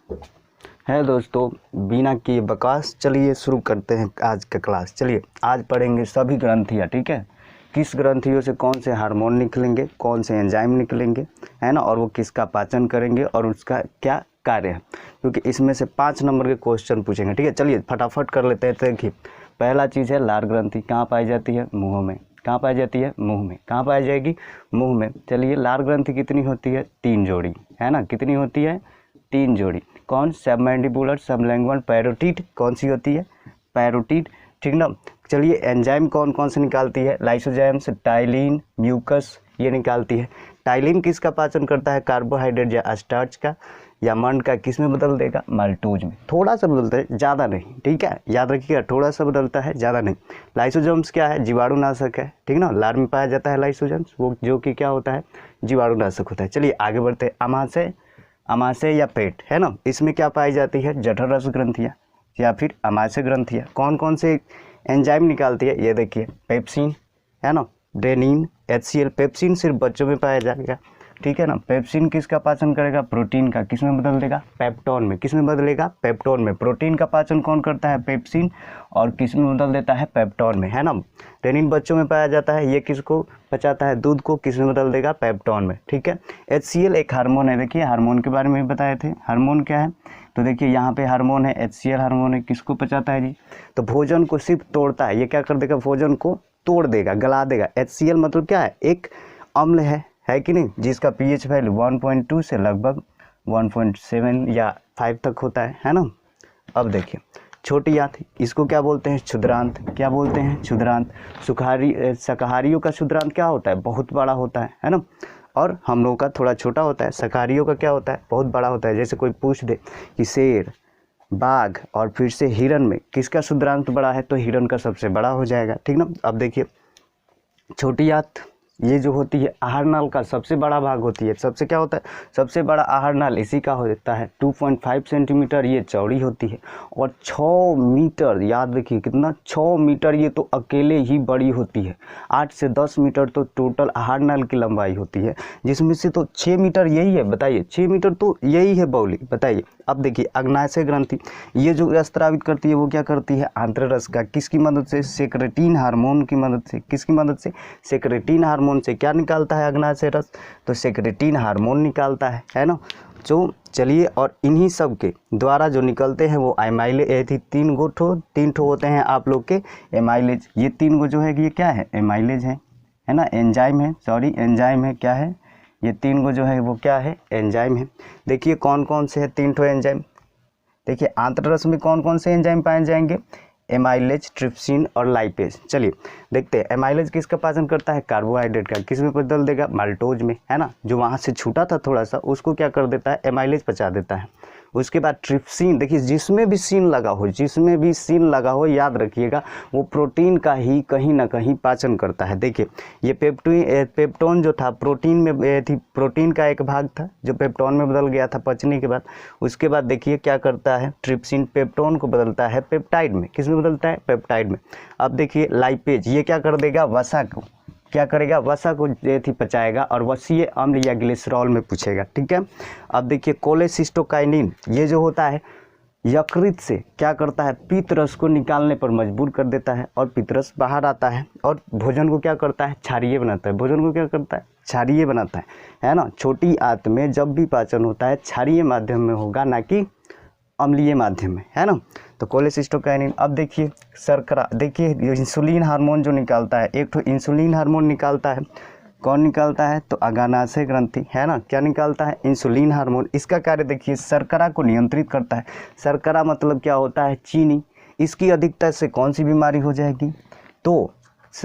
है दोस्तों, बिना किए बकवास चलिए शुरू करते हैं आज का क्लास। चलिए आज पढ़ेंगे सभी ग्रंथियाँ, ठीक है। किस ग्रंथियों से कौन से हार्मोन निकलेंगे, कौन से एंजाइम निकलेंगे, है ना, और वो किसका पाचन करेंगे और उसका क्या कार्य है, क्योंकि इसमें से 5 नंबर के क्वेश्चन पूछेंगे, ठीक है। चलिए फटाफट कर लेते हैं। देखिए पहला चीज़ है लार ग्रंथि। कहाँ पाई जाती है? मुँह में। कहाँ पाई जाती है? मुँह में। कहाँ पाई जाएगी? मुँह में। चलिए लार ग्रंथि कितनी होती है? 3 जोड़ी, है ना। कितनी होती है? 3 जोड़ी। कौन? Submandibular, sublingual, parotid. कौन सी होती है? पैरोटिड, ठीक ना। चलिए एंजाइम कौन कौन से निकालती है? लाइसोजाइम्स, टाइलिन, म्यूकस, ये निकालती है। टाइलिन किसका पाचन करता है? कार्बोहाइड्रेट या स्टार्च का या मंड का। किस में बदल देगा? माल्टोज में। थोड़ा सा बदलता है, ज़्यादा नहीं, ठीक है, याद रखिएगा, थोड़ा सा बदलता है, ज़्यादा नहीं। लाइसोजाइम्स क्या है? जीवाणुनाशक है, ठीक ना। लार में पाया जाता है लाइसोजाइम्स, वो जो कि क्या होता है? जीवाणुनाशक होता है। चलिए आगे बढ़ते हैं। अमाशय, अमाशय या पेट, है ना, इसमें क्या पाई जाती है? जठर रस ग्रंथियाँ या फिर अमाशय ग्रंथियाँ। कौन कौन से एंजाइम निकालती है? ये देखिए पेप्सिन, है ना, डेनिन, HCl। पेप्सिन सिर्फ बच्चों में पाया जाएगा, ठीक है ना। पेप्सिन किसका पाचन करेगा? प्रोटीन का। किस में बदल देगा? पेप्टोन में। किस में बदलेगा? पेप्टोन में। प्रोटीन का पाचन कौन करता है? पेप्सिन। और किस में बदल देता है? पेप्टोन में, है ना। रेनिन बच्चों में पाया जाता है, ये किसको पचाता है? दूध को। किस में बदल देगा? पेप्टोन में, ठीक है। HCl एक हार्मोन है। देखिए हार्मोन के बारे में भी बताए थे। हार्मोन क्या है? तो देखिए यहाँ पे हार्मोन है, HCl हार्मोन है। किसको पचाता है जी? तो भोजन को सिर्फ तोड़ता है। ये क्या कर देगा? भोजन को तोड़ देगा, गला देगा। HCl मतलब क्या है? एक अम्ल है कि नहीं, जिसका pH वैल्यू 1.2 से लगभग 1.7 या 5 तक होता है ना। अब देखिए छोटी आंत, इसको क्या बोलते हैं? क्षुद्रांत। क्या बोलते हैं? क्षुद्रांत। शाकाहारियों का क्षुद्रांत क्या होता है? बहुत बड़ा होता है ना। और हम लोगों का थोड़ा छोटा होता है। शाकाहारियों का क्या होता है? बहुत बड़ा होता है। जैसे कोई पूछ दे कि शेर, बाघ और फिर से हिरन में किसका क्षुद्रांत बड़ा है, तो हिरन का सबसे बड़ा हो जाएगा, ठीक ना। अब देखिए छोटी आंत, ये जो होती है आहार नाल का सबसे बड़ा भाग होती है। सबसे क्या होता है? सबसे बड़ा आहार नाल इसी का होता है। 2.5 सेंटीमीटर ये चौड़ी होती है और 6 मीटर, याद रखिए कितना, 6 मीटर ये तो अकेले ही बड़ी होती है। 8 से 10 मीटर तो टोटल आहार नाल की लंबाई होती है, जिसमें से तो 6 मीटर यही है। बताइए 6 मीटर तो यही है बाउली, बताइए। अब देखिए अग्नाशय ग्रंथि, ये जो स्त्रावित करती है वो क्या करती है? आंत्र रस का। किसकी मदद से? सेक्रेटिन हार्मोन की मदद से। किसकी मदद से? सेक्रेटिन हार्मोन से। क्या निकालता है अग्नाशय रस? तो सेक्रेटिन हार्मोन निकालता है ना। जो चलिए, और इन्हीं सब के द्वारा जो निकलते हैं वो एमाइलेज, 3 ठो होते हैं आप लोग के एमाइलेज। ये 3 जो है ये क्या है? एमाइलेज है ना, एंजाइम है, सॉरी एंजाइम है। क्या है? ये 3 जो है वो क्या है? एंजाइम है। देखिए कौन कौन से है 3 ठो एंजाइम। देखिए आंत्र रस में कौन कौन से एंजाइम पाए जाएंगे? एमाइलेज, ट्रिप्सिन और लाइपेज। चलिए देखते हैं एमाइलेज किसका पाचन करता है? कार्बोहाइड्रेट का। किस में बदल देगा? माल्टोज में, है ना। जो वहाँ से छूटा था थोड़ा सा, उसको क्या कर देता है? एमाइलेज पचा देता है। उसके बाद ट्रिप्सिन, देखिए जिसमें भी सीन लगा हो, जिसमें भी सीन लगा हो, याद रखिएगा वो प्रोटीन का ही कहीं ना कहीं पाचन करता है। देखिए ये पेप्टोन जो था प्रोटीन में थी, प्रोटीन का एक भाग था जो पेप्टोन में बदल गया था पचने के बाद। उसके बाद देखिए क्या करता है? ट्रिप्सिन पेप्टोन को बदलता है पेप्टाइड में। किस में बदलता है? पेप्टाइड में। अब देखिए लाइपेज, ये क्या कर देगा? वसा को क्या करेगा? वसा को पचाएगा और वसीय अम्ल या ग्लिसरॉल में पूछेगा, ठीक है। अब देखिए कोलेसिस्टोकाइनिन, ये जो होता है यकृत से क्या करता है? पित्त रस को निकालने पर मजबूर कर देता है और पित्त रस बाहर आता है और भोजन को क्या करता है? क्षारीय बनाता है। भोजन को क्या करता है? क्षारीय बनाता है ना। छोटी आंत में जब भी पाचन होता है क्षारीय माध्यम में होगा, ना कि अम्लीय माध्यम में, है ना। तो कोलेसिस्टोकाइनिन। अब देखिए शर्करा, देखिए इंसुलिन हार्मोन जो निकालता है, एक तो इंसुलिन हार्मोन निकालता है। कौन निकालता है? तो अग्नाशय ग्रंथि, है ना। क्या निकालता है? Insulin hormone. इसका कार्य देखिए शर्करा को नियंत्रित करता है। शर्करा मतलब क्या होता है? चीनी। इसकी अधिकता से कौन सी बीमारी हो जाएगी? तो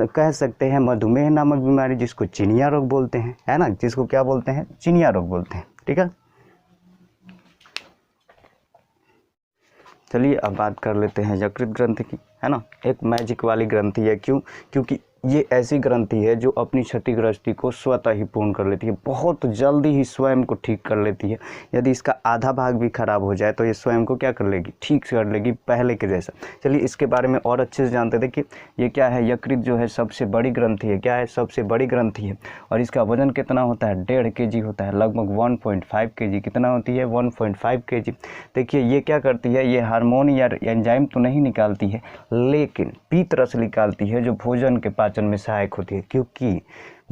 कह सकते हैं मधुमेह नामक बीमारी, जिसको चिनिया रोग बोलते हैं, है ना। जिसको क्या बोलते हैं? चिनिया रोग बोलते हैं, ठीक है। चलिए अब बात कर लेते हैं यकृत ग्रंथि की, है ना। एक मैजिक वाली ग्रंथि है। क्यों? क्योंकि ये ऐसी ग्रंथि है जो अपनी क्षतिग्रस्ती को स्वतः ही पूर्ण कर लेती है, बहुत जल्दी ही स्वयं को ठीक कर लेती है। यदि इसका आधा भाग भी खराब हो जाए तो ये स्वयं को क्या कर लेगी, ठीक कर लेगी पहले के जैसा। चलिए इसके बारे में और अच्छे से जानते। देखिए ये क्या है, यकृत जो है सबसे बड़ी ग्रंथि है। क्या है, सबसे बड़ी ग्रंथि है। और इसका वजन कितना होता है, 1.5 kg होता है, लगभग 1.5 kg। कितना होती है, 1.5 kg। देखिए ये क्या करती है, ये हार्मोन या एंजाइम तो नहीं निकालती है, लेकिन पीत रस निकालती है जो भोजन के पाचन में सहायक होती है। क्योंकि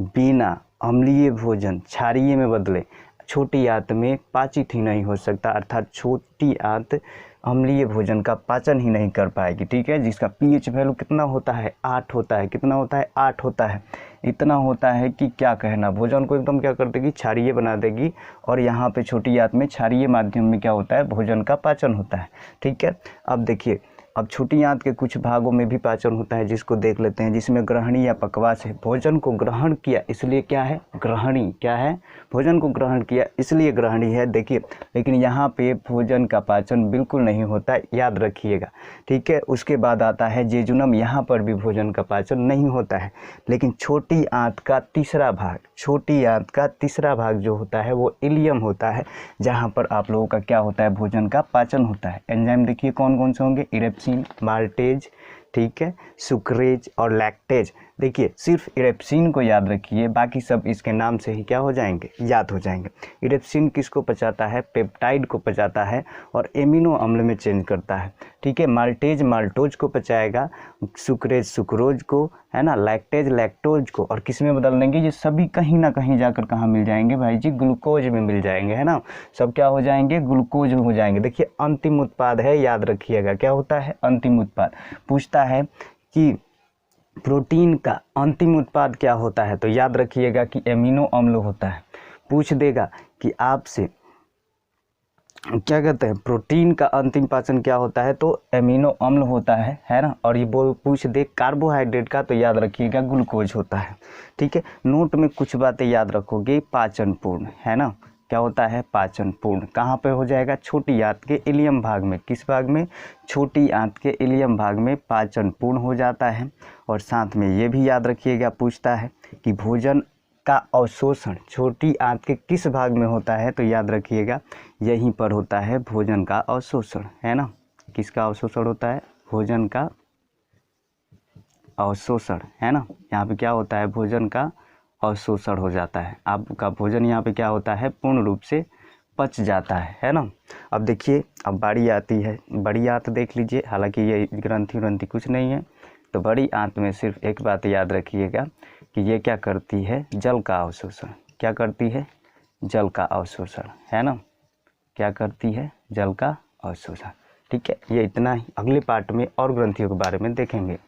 बिना अम्लीय भोजन क्षारीय में बदले छोटी आंत में पाचित ही नहीं हो सकता, अर्थात छोटी आंत अम्लीय भोजन का पाचन ही नहीं कर पाएगी। ठीक है, जिसका पीएच वैल्यू कितना होता है, 8 होता है। कितना होता है, 8 होता है। इतना होता है कि क्या कहना, भोजन को एकदम क्या कर देगी, क्षारीय बना देगी। और यहाँ पे छोटी आंत में क्षारीय माध्यम में क्या होता है, भोजन का पाचन होता है। ठीक है, अब देखिए, अब छोटी आंत के कुछ भागों में भी पाचन होता है, जिसको देख लेते हैं, जिसमें ग्रहणी या पकवास है। भोजन को ग्रहण किया इसलिए क्या है, ग्रहणी। क्या है, भोजन को ग्रहण किया इसलिए ग्रहणी है। देखिए लेकिन यहाँ पे भोजन का पाचन बिल्कुल नहीं होता, याद रखिएगा। ठीक है, उसके बाद आता है जेजुनम, यहाँ पर भी भोजन का पाचन नहीं होता है। लेकिन छोटी आंत का तीसरा भाग, छोटी आंत का तीसरा भाग जो होता है वो इलियम होता है, जहाँ पर आप लोगों का क्या होता है, भोजन का पाचन होता है। एंजाइम देखिए कौन कौन से होंगे, इरेप्सिन, माल्टेज, ठीक है, सुक्रेज और लैक्टेज। देखिए सिर्फ इरेप्सिन को याद रखिए, बाकी सब इसके नाम से ही क्या हो जाएंगे, याद हो जाएंगे। इरेप्सिन किसको पचाता है, पेप्टाइड को पचाता है और एमिनो अम्ल में चेंज करता है। ठीक है, माल्टेज माल्टोज को पचाएगा, सुक्रेज सुक्रोज को, है ना, लैक्टेज लैक्टोज को, और किस में बदल देंगे, ये सभी कहीं ना कहीं जाकर कहाँ मिल जाएंगे भाई जी, ग्लूकोज में मिल जाएंगे, है ना। सब क्या हो जाएंगे, ग्लूकोज हो जाएंगे। देखिए अंतिम उत्पाद है, याद रखिएगा क्या होता है, अंतिम उत्पाद। पूछता है कि प्रोटीन का अंतिम उत्पाद क्या होता है, तो याद रखिएगा कि एमिनो अम्ल होता है। पूछ देगा कि आपसे क्या कहते हैं, प्रोटीन का अंतिम पाचन क्या होता है, तो एमिनो अम्ल होता है ना। और ये पूछ दे कार्बोहाइड्रेट का, तो याद रखिएगा ग्लूकोज होता है। ठीक है, नोट में कुछ बातें याद रखोगे, पाचन पूर्ण, है ना, क्या होता है, पाचन पूर्ण कहाँ पे हो जाएगा, छोटी आंत के इलियम भाग में। किस भाग में, छोटी आंत के इलियम भाग में पाचन पूर्ण हो जाता है। और साथ में ये भी याद रखिएगा, पूछता है कि भोजन का अवशोषण छोटी आंत के किस भाग में होता है, तो याद रखिएगा यहीं पर होता है भोजन का अवशोषण, है ना। किसका अवशोषण होता है, भोजन का अवशोषण, है ना। यहाँ पे क्या होता है, भोजन का अवशोषण हो जाता है, आपका भोजन यहाँ पे क्या होता है, पूर्ण रूप से पच जाता है ना। अब देखिए, अब बारी आती है, बड़ी आंत देख लीजिए, हालांकि ये ग्रंथि कुछ नहीं है। तो बड़ी आंत में सिर्फ एक बात याद रखिएगा कि ये क्या करती है, जल का अवशोषण। क्या करती है, जल का अवशोषण, है ना। क्या करती है, जल का अवशोषण। ठीक है, ये इतना ही। अगले पार्ट में और ग्रंथियों के बारे में देखेंगे।